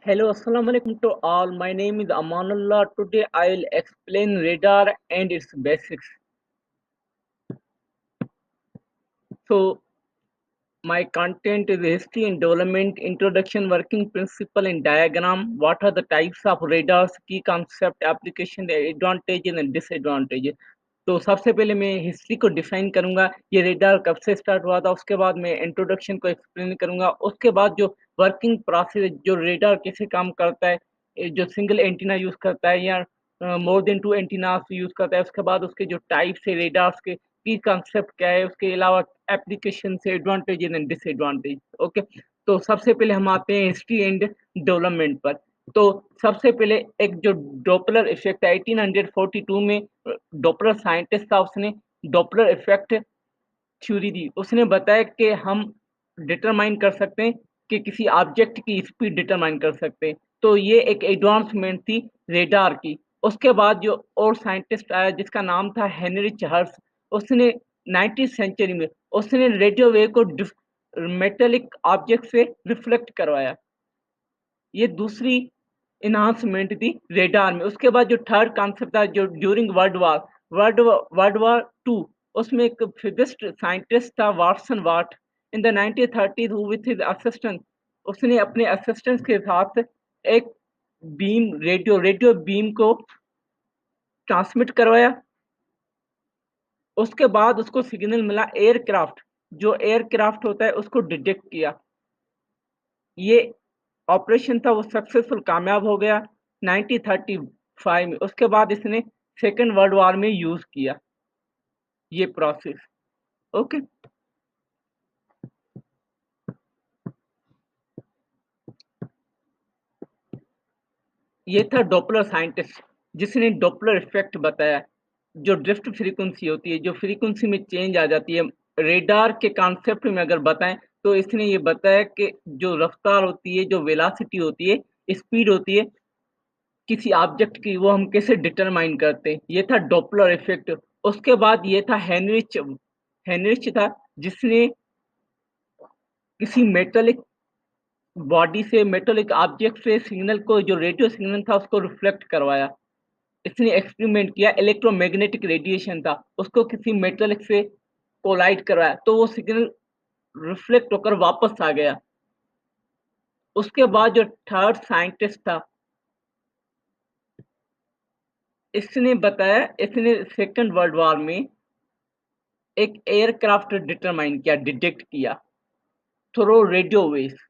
Hello, assalamu alaikum to all. My name is Amanullah. Today I will explain radar and its basics. So, my content is history and development, introduction, working principle and diagram. What are the types of radars, key concept, application, advantages and disadvantages. तो सबसे पहले मैं history को define करूंगा, ये radar कब से start हुआ था, उसके बाद मैं इंट्रोडक्शन को एक्सप्लेन करूंगा, उसके बाद जो वर्किंग प्रोसेस, जो रेडार कैसे काम करता है, जो सिंगल एंटीना यूज करता है या more than two antennas use करता है, उसके बाद उसके जो टाइप्स है रेडार्स के, की कंसेप्ट क्या है, उसके अलावा एप्लीकेशन से एडवांटेज एंड डिसएडवांटेज। ओके, तो सबसे पहले हम आते हैं हिस्ट्री एंड डेवलपमेंट पर। तो सबसे पहले एक जो डॉपलर इफेक्ट 1842 में डॉपलर साइंटिस्ट था, उसने डॉपलर इफेक्ट थ्योरी दी। उसने बताया कि हम डिटरमाइन कर सकते हैं कि किसी ऑब्जेक्ट की स्पीड डिटरमाइन कर सकते हैं। तो ये एक एडवांसमेंट थी रेडार की। उसके बाद जो और साइंटिस्ट आया जिसका नाम था हेनरिच हर्ट्ज, उसने 19th सेंचुरी में उसने रेडियो वेव को मेटेलिक ऑब्जेक्ट से रिफ्लेक्ट करवाया। ये दूसरी इन्हांसमेंट थी रेडार में। उसके बाद जो थर्ड कॉन्सेप्ट था, जो ड्यूरिंग वर्ल्ड वॉर टू, उसमें एक फिजिस्ट साइंटिस्ट था Watson Watt, in the 1930s who with his assistant, उसने अपने असिस्टेंट के साथ एक रेडियो बीम को ट्रांसमिट करवाया। उसके बाद उसको सिग्नल मिला एयरक्राफ्ट, जो एयरक्राफ्ट होता है उसको डिटेक्ट किया। ये ऑपरेशन था वो सक्सेसफुल कामयाब हो गया 1935 में। उसके बाद इसने सेकेंड वर्ल्ड वॉर में यूज किया ये प्रोसेस। ओके, ये था डॉपलर साइंटिस्ट जिसने डॉपलर इफेक्ट बताया। जो ड्रिफ्ट फ्रीक्वेंसी होती है, जो फ्रीक्वेंसी में चेंज आ जाती है, रेडार के कॉन्सेप्ट में अगर बताएं तो इसने ये बताया कि जो रफ्तार होती है, जो वेलोसिटी होती है, स्पीड होती है किसी ऑब्जेक्ट की, वो हम कैसे डिटरमाइन करते हैं। ये था डॉपलर इफेक्ट। उसके बाद ये था हेनरिच हेनरिच था जिसने किसी मेटेलिक बॉडी से, मेटेलिक ऑब्जेक्ट से सिग्नल को, जो रेडियो सिग्नल था उसको रिफ्लेक्ट करवाया। इसने एक्सपेरिमेंट किया, इलेक्ट्रोमैग्नेटिक रेडिएशन था, उसको किसी मेटेलिक से कोलाइड करवाया तो वो सिग्नल रिफ्लेक्ट होकर वापस आ गया। उसके बाद जो थर्ड साइंटिस्ट था, इसने बताया, इसने सेकेंड वर्ल्ड वॉर में एक एयरक्राफ्ट डिटरमाइन किया, डिटेक्ट किया थ्रू रेडियो वेव्स।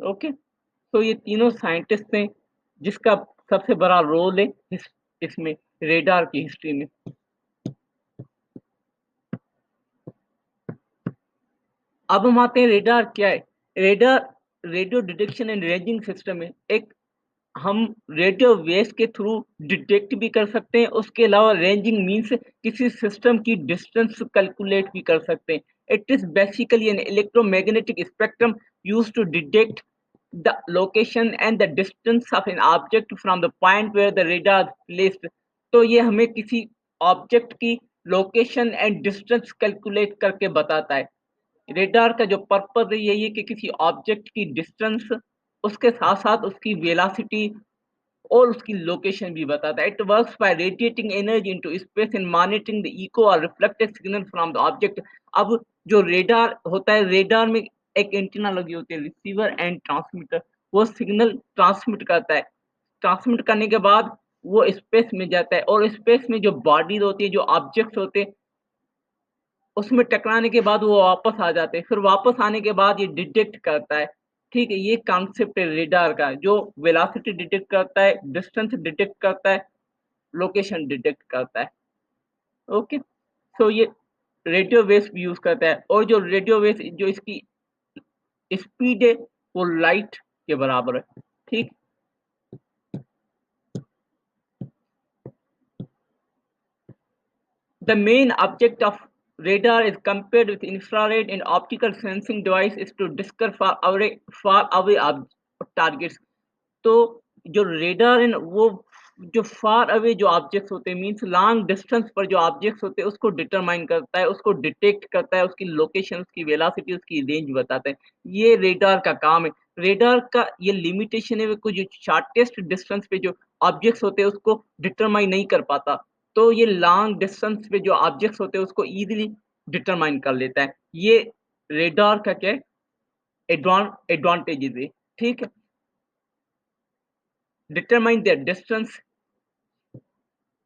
ओके, तो ये तीनों साइंटिस्ट हैं जिसका सबसे बड़ा रोल है इसमें, रेडार की हिस्ट्री में। अब हम आते हैं रेडार क्या है। Radar radio detection and ranging system है। एक हम रेडियो वेव्स के थ्रू डिटेक्ट भी कर सकते हैं, उसके अलावा रेंजिंग मींस किसी सिस्टम की डिस्टेंस कैलकुलेट भी कर सकते हैं। It is basically an electromagnetic spectrum used to detect the location and the distance of an object from the point where the radar is placed। तो ये हमें किसी ऑब्जेक्ट की लोकेशन एंड डिस्टेंस कैलकुलेट करके बताता है। रेडार का जो पर्पस है यही है कि किसी ऑब्जेक्ट की डिस्टेंस, उसके साथ साथ उसकी वेलोसिटी और उसकी लोकेशन भी बताता है। It works by radiating energy into space and monitoring the echo or reflected signal from the object. अब जो रेडार होता है, रेडार में एक एंटीना लगी होती है, रिसीवर एंड ट्रांसमीटर। वो सिग्नल ट्रांसमिट करता है, ट्रांसमिट करने के बाद वो स्पेस में जाता है, और स्पेस में जो बॉडीज होती है, जो ऑब्जेक्ट्स होते हैं, उसमें टकराने के बाद वो वापस आ जाते हैं। फिर वापस आने के बाद ये डिटेक्ट करता है। ठीक है, ये कॉन्सेप्ट है रेडार का, जो वेलोसिटी डिटेक्ट करता है, डिस्टेंस डिटेक्ट करता है, लोकेशन डिटेक्ट करता है। ओके, सो ये रेडियो वेव्स भी यूज करता है, और जो रेडियो वेव्स, जो इसकी स्पीड है वो लाइट के बराबर है। ठीक, the main object of radar is compared with infrared and optical sensing device is to discover far away targets। तो जो रेडार है वो जो फार अवे जो ऑब्जेक्ट्स होते हैं, मीन्स लॉन्ग डिस्टेंस पर जो ऑब्जेक्ट्स होते हैं उसको डिटरमाइन करता है, उसको डिटेक्ट करता है, उसकी लोकेशन, उसकी वेलोसिटी, उसकी रेंज बताता है। ये रेडार का काम है। रेडार का ये लिमिटेशन है, वो कुछ जो शॉर्टेस्ट डिस्टेंस पे जो ऑब्जेक्ट्स होते हैं उसको डिटरमाइन नहीं कर पाता, तो ये लॉन्ग डिस्टेंस पे जो ऑब्जेक्ट्स होते हैं उसको इजीली डिटरमाइन कर लेता है। ये रेडार का क्या एडवांटेजेस है, ठीक है। Determine the distance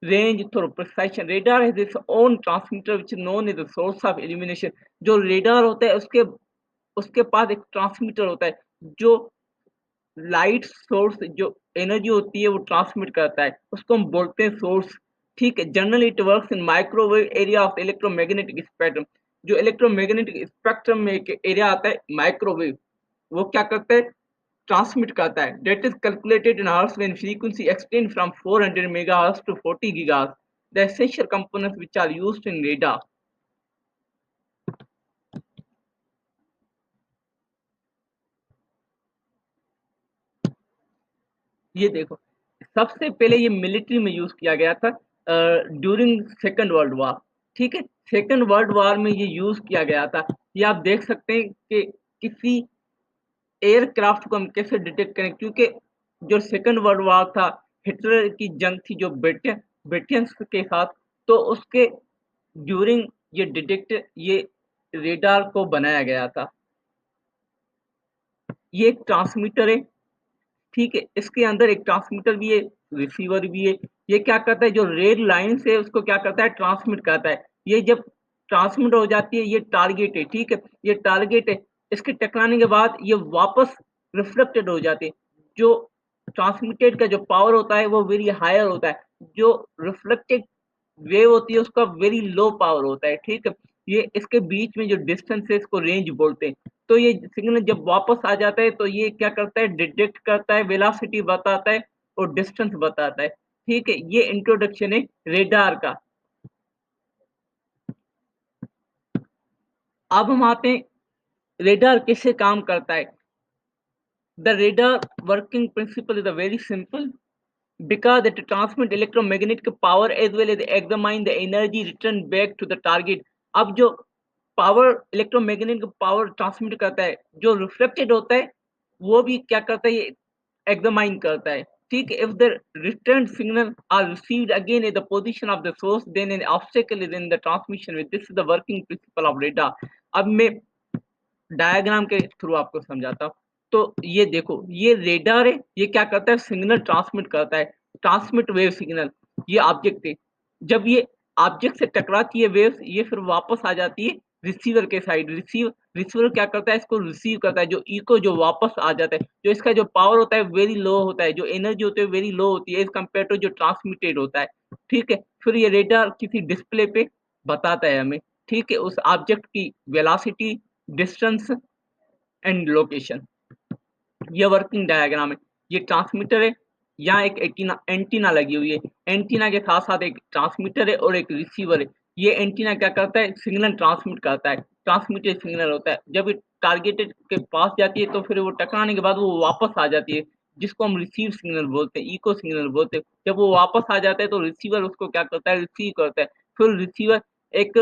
range through precision. Radar has its own transmitter which is known as the source of illumination. जो radar होता है उसके उसके पास एक ट्रांसमीटर होता है जो लाइट सोर्स जो एनर्जी होती है वो ट्रांसमिट करता है, उसको हम बोलते हैं सोर्स, ठीक है। Generally it works in microwave area of electromagnetic spectrum. जो इलेक्ट्रोमैग्नेटिक स्पेक्ट्रम में एक एरिया आता है माइक्रोवेव, वो क्या करता है, ट्रांसमिट करता है। That is calculated in hertz when frequency extend from 400 megahertz to 40 gigahertz. The essential components which are used in radar. ये देखो, सबसे पहले ये मिलिट्री में यूज किया गया था ड्यूरिंग सेकेंड वर्ल्ड वॉर, ठीक है। सेकेंड वर्ल्ड वॉर में ये यूज किया गया था। ये आप देख सकते हैं कि किसी एयरक्राफ्ट को हम कैसे डिटेक्ट करें, क्योंकि जो सेकेंड वर्ल्ड वॉर था, हिटलर की जंग थी जो ब्रिटियंस के साथ, तो उसके ड्यूरिंग ये डिटेक्ट ये रेडार को बनाया गया था। ये एक ट्रांसमीटर है, ठीक है। इसके अंदर एक ट्रांसमीटर भी है, रिसीवर भी है। ये क्या करता है, जो रेड लाइन से उसको क्या करता है, ट्रांसमिट करता है। ये जब ट्रांसमिट हो जाती है, ये टारगेट है, ठीक है, ये टारगेट है। इसके टकराने के बाद ये वापस रिफ्लेक्टेड हो जाती है। जो ट्रांसमिटेड का जो पावर होता है वो वेरी हायर होता है, जो रिफ्लेक्टेड वेव होती है उसका वेरी लो पावर होता है, ठीक है। ये इसके बीच में जो डिस्टेंस है इसको रेंज बोलते हैं। तो ये सिग्नल जब वापस आ जाता है तो ये क्या करता है, डिटेक्ट करता है, वेलोसिटी बताता है और डिस्टेंस बताता है, ठीक है। ये इंट्रोडक्शन है रेडार का। अब हम आते हैं रेडार कैसे काम करता है। The radar working principle is very simple, because it transmit electromagnetic power as well as examine the energy return back to the target। अब जो पावर इलेक्ट्रोमैग्नेटिक पावर ट्रांसमिट करता है, जो रिफ्लेक्टेड होता है वो भी क्या करता है, ये एग्जामाइन करता है, ठीक है। If the return signal are received again at the position of the source then an obstacle is in the transmission with, this is the working principle of radar. अब मैं डायग्राम के थ्रू आपको समझाता हूँ। तो ये देखो, ये रेडार है, ये क्या करता है, सिग्नल ट्रांसमिट करता है, ट्रांसमिट वेव सिग्नल। ये ऑब्जेक्ट है, जब ये ऑब्जेक्ट से टकराती है वेव्स, ये फिर वापस आ जाती है रिसीवर के साइड। रिसीवर क्या करता है, इसको रिसीव करता है, जो इको जो वापस आ जाता है। जो इसका जो पावर होता है वेरी लो होता है, जो एनर्जी होती है वेरी लो होती है एज कम्पेयर टू जो ट्रांसमिटेड होता है, ठीक है। फिर ये रेडार किसी डिस्प्ले पे बताता है हमें, ठीक है, उस ऑब्जेक्ट की वेलोसिटी, डिस्टेंस एंड लोकेशन। ये वर्किंग डायग्राम है। ये ट्रांसमीटर है, यहाँ एक एंटीना एंटीना लगी हुई है, एंटीना के साथ साथ एक ट्रांसमीटर है और एक रिसीवर है। ये एंटीना क्या करता है, सिग्नल ट्रांसमिट करता है, ट्रांसमिटेड सिग्नल होता है। जब ये टारगेटेड के पास जाती है तो फिर वो टकराने के बाद वो वापस आ जाती है, जिसको हम रिसीव सिग्नल बोलते हैं, इको सिग्नल बोलते हैं। जब वो वापस आ जाता है तो रिसीवर उसको क्या करता है, रिसीव करता है। फिर रिसीवर एक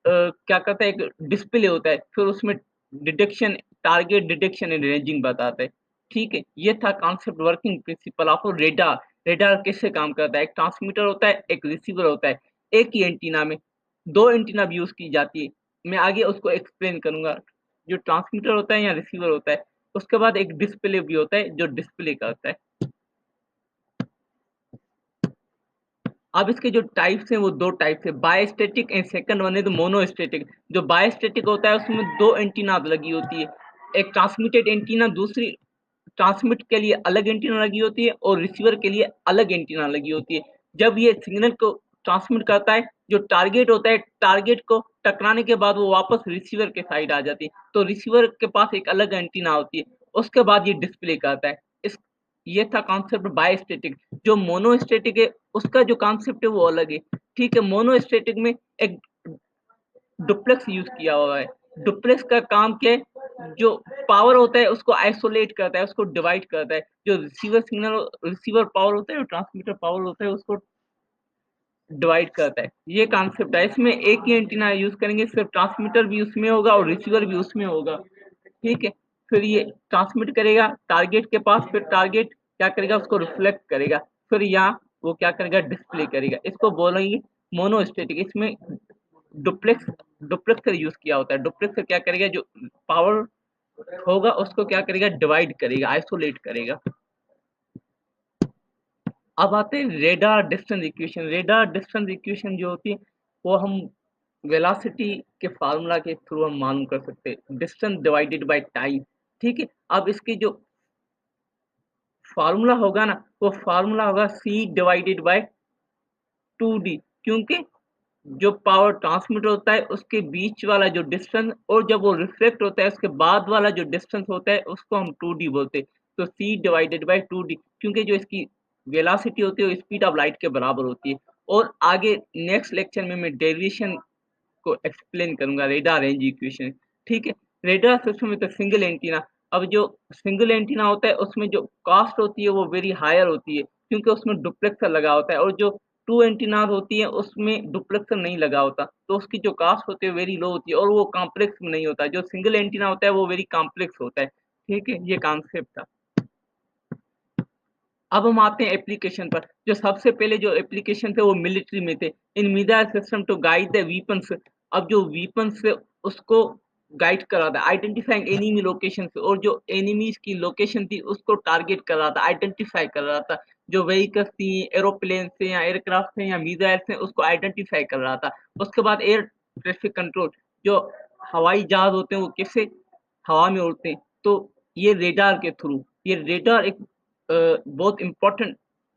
क्या करता है, एक डिस्प्ले होता है, फिर उसमें detection, target detection and ranging बताता है, ठीक है। ये था concept working principle of radar. Radar कैसे काम करता है, एक ट्रांसमीटर होता है, एक रिसीवर होता है। एक ही एंटीना में दो एंटीना भी यूज की जाती है, मैं आगे उसको एक्सप्लेन करूंगा। जो ट्रांसमीटर होता है या रिसीवर होता है, उसके बाद एक डिस्प्ले भी होता है जो डिस्प्ले करता है। अब इसके जो टाइप्स हैं वो दो टाइप्स है, बायोस्टैटिक एंड सेकंड वन है तो मोनोस्टैटिक। जो बायोस्टैटिक होता है उसमें दो एंटीना लगी होती है, एक ट्रांसमिटेड एंटीना, दूसरी ट्रांसमिट के लिए अलग एंटीना लगी होती है और रिसीवर के लिए अलग एंटीना लगी होती है। जब ये सिग्नल को ट्रांसमिट करता है, जो टारगेट होता है, टारगेट को टकराने के बाद वो वापस रिसीवर के साइड आ जाती है, तो रिसीवर के पास एक अलग एंटीना होती है। उसके बाद ये डिस्प्ले करता है। इस ये था कॉन्सेप्ट बायोस्टैटिक। जो मोनोस्टैटिक है उसका जो कॉन्सेप्ट है वो अलग है, ठीक है। मोनोस्टैटिक में एक डुप्लेक्स यूज किया हुआ है। डुप्लेक्स का काम क्या है, जो पावर होता है उसको आइसोलेट करता है, उसको डिवाइड करता है। जो रिसीवर सिग्नल रिसीवर पावर होता है, जो ट्रांसमीटर पावर होता है उसको डिवाइड करता है। ये कॉन्सेप्ट है। इसमें एक ही एंटीना यूज करेंगे, सिर्फ ट्रांसमीटर भी उसमें होगा और रिसीवर भी उसमें होगा। ठीक है, फिर ये ट्रांसमिट करेगा टारगेट के पास, फिर टारगेट क्या करेगा, उसको रिफ्लेक्ट करेगा, फिर यहाँ वो क्या करेगा, डिस्प्ले करेगा। इसको बोलेंगे मोनोस्टेटिक। इसमें डुप्लेक्स डुप्लेक्सर यूज किया होता है। डुप्लेक्सर क्या करेगा, जो पावर होगा उसको क्या करेगा, डिवाइड करेगा, आइसोलेट करेगा। अब आते हैं radar distance equation. Radar distance equation जो होती है वो हम वेलोसिटी के फार्मूला के थ्रू हम मालूम कर सकते हैं, डिस्टेंस डिवाइडेड बाय टाइम। ठीक है, अब इसकी जो फार्मूला होगा ना, वो फार्मूला होगा c डिवाइडेड बाय 2d। क्योंकि जो पावर ट्रांसमिट होता है उसके बीच वाला जो डिस्टेंस और जब वो रिफ्लेक्ट होता है उसके बाद वाला जो डिस्टेंस होता है उसको हम 2d बोलते हैं। तो c डिवाइडेड बाय 2d, क्योंकि जो इसकी वेलोसिटी होती है वो स्पीड ऑफ लाइट के बराबर होती है। और आगे नेक्स्ट लेक्चर में मैं डेरिवेशन को एक्सप्लेन करूंगा रेडार रेंज इक्वेशन। ठीक है, रेडार सिस्टम में तो सिंगल एंटीना। अब जो सिंगल एंटीना होता है उसमें जो कॉस्ट होती है वो वेरी हायर होती है, क्योंकि उसमें डुप्लेक्सर लगा होता है। और जो टू एंटीना होती है उसमें डुप्लेक्सर नहीं लगा होता, तो उसकी जो कॉस्ट होती है वेरी लो होती है और वो कॉम्प्लेक्स में नहीं होता। जो सिंगल एंटीना होता है वो वेरी कॉम्प्लेक्स होता है। ठीक है, ये कॉन्सेप्ट था। अब हम आते हैं एप्लीकेशन पर। जो सबसे पहले जो एप्लीकेशन थे वो मिलिट्री में थे। In missile system to guide the weapons. अब जो वीपन्स से उसको गाइड कर रहा था, आइडेंटिफाइंग एनिमी लोकेशन, और जो एनिमीज की लोकेशन थी उसको टारगेट कर रहा था, आइडेंटिफाई कर रहा था। जो व्हीकल्स थी, एरोप्लेन से या एयरक्राफ्ट थे या मिसाइल से, उसको आइडेंटिफाई कर रहा था। उसके बाद एयर ट्रैफिक कंट्रोल, जो हवाई जहाज होते हैं वो कैसे हवा में उड़ते हैं, तो ये रेडार के थ्रू। ये रेडार एक बहुत इंपॉर्टेंट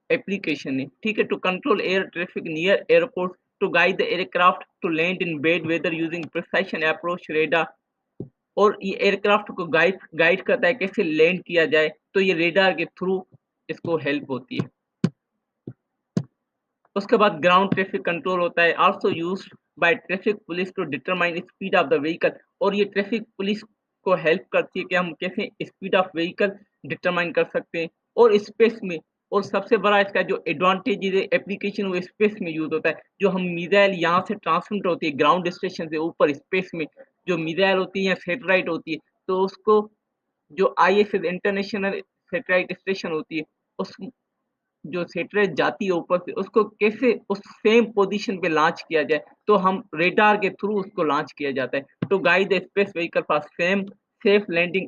एप्लीकेशन है। ठीक है, to control air traffic near airport, to guide the aircraft to land in bad weather using precision approach radar. और ये एयरक्राफ्ट को गाइड गाइड करता है कैसे लैंड किया जाए, तो ये रेडार के थ्रू इसको हेल्प होती है। उसके बाद ग्राउंड ट्रैफिक कंट्रोल होता है, also used by traffic police to determine speed of the vehicle. और ये ट्रैफिक पुलिस को हेल्प करती है कि हम कैसे स्पीड ऑफ व्हीकल डिटरमाइन कर सकते हैं। और स्पेस में, और सबसे बड़ा इसका जो एडवांटेज है एप्लीकेशन, वो स्पेस में यूज होता है। जो हम मिसाइल यहाँ से ट्रांसमिट होती है ग्राउंड स्टेशन से ऊपर स्पेस में, जो मिसाइल होती है या सैटेलाइट होती है, तो उसको जो ISS इंटरनेशनल सैटेलाइट स्टेशन होती है, उस जो सैटेलाइट जाती है ऊपर से, उसको कैसे उस सेम पोजीशन पे लॉन्च किया जाए, तो हम रेडार के थ्रू उसको लॉन्च किया जाता है। To guide the space vehicle for safe landing,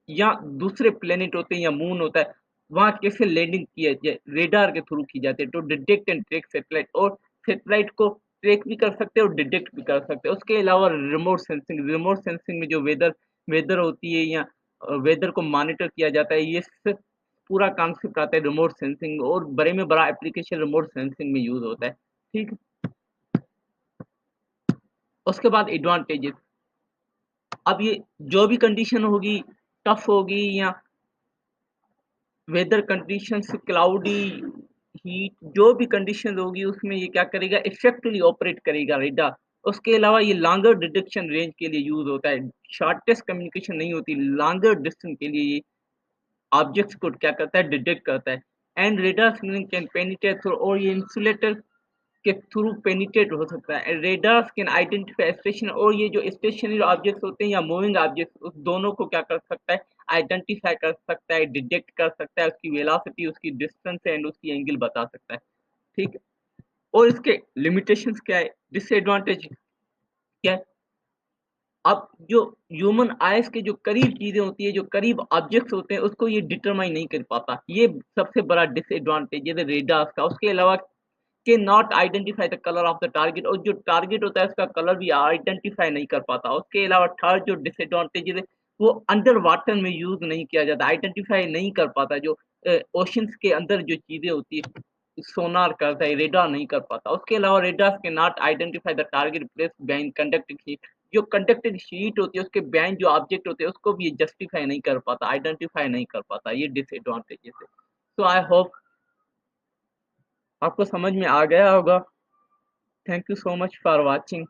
या दूसरे प्लेनेट होते हैं या मून होता है, वहां कैसे लैंडिंग किया जाए, रेडार के थ्रू की जाती है। To detect and track satellite, और सैटेलाइट को ट्रैक भी कर सकते हैं और डिटेक्ट भी कर सकते हैं। उसके अलावा रिमोट सेंसिंग में जो वेदर वेदर होती है या वेदर को मॉनिटर किया जाता है, ये पूरा कॉन्सेप्ट आता है रिमोट सेंसिंग। और बड़े में बड़ा एप्लीकेशन रिमोट सेंसिंग में यूज होता है। ठीक है, उसके बाद एडवांटेजेस। अब ये जो भी कंडीशन होगी, टफ होगी या वेदर कंडीशंस क्लाउडी, हीट, जो भी कंडीशन होगी उसमें ये क्या करेगा, इफेक्टिवली ऑपरेट करेगा रेडार। उसके अलावा ये लॉन्गर डिटेक्शन रेंज के लिए यूज होता है। शॉर्टेस्ट कम्युनिकेशन नहीं होती, लॉन्गर डिस्टेंस के लिए ये ऑब्जेक्ट्स को क्या करता है, डिटेक्ट करता है। And radar signal can penetrate through, और ये इंसुलेटर के थ्रू पेनिट्रेट हो सकता है। रेडार्स कैन आइडेंटिफाई स्टेशन, और ये जो स्टेशनरी ऑब्जेक्ट्स होते हैं या मूविंग ऑब्जेक्ट्स, उस दोनों को क्या कर सकता है, आइडेंटिफाई कर सकता है, डिटेक्ट कर सकता है, उसकी वेलोसिटी, उसकी डिस्टेंस एंड उसकी एंगल बता सकता है। ठीक है, और इसके लिमिटेशंस क्या है, डिसएडवांटेज क्या है। अब जो ह्यूमन आइज के जो करीब चीजें होती है, जो करीब ऑब्जेक्ट्स होते हैं, उसको ये डिटरमाइन नहीं कर पाता। ये सबसे बड़ा डिसएडवांटेज है रेडार्स का। उसके अलावा के not identify the colour of the target, और जो टारगेट होता है उसका कलर भी आइडेंटिफाई नहीं कर पाता। उसके अलावा थर्ड जो डिसएडवांटेज है, वो अंडर वाटर में यूज नहीं किया जाता, आइडेंटिफाई नहीं कर पाता। जो ओशंस के अंदर जो चीजें होती है, सोनार करता है, रेडार नहीं कर पाता। उसके अलावा रेडार के not identify the target place behind conducting sheet. जो कंडक्टिंग शीट होती है उसके बिहाइंड जो ऑब्जेक्ट होते हैं उसको भी जस्टिफाई नहीं कर पाता, आइडेंटिफाई नहीं कर पाता। ये डिसएडवांटेजेस है। सो आई होप आपको समझ में आ गया होगा। Thank you so much for watching.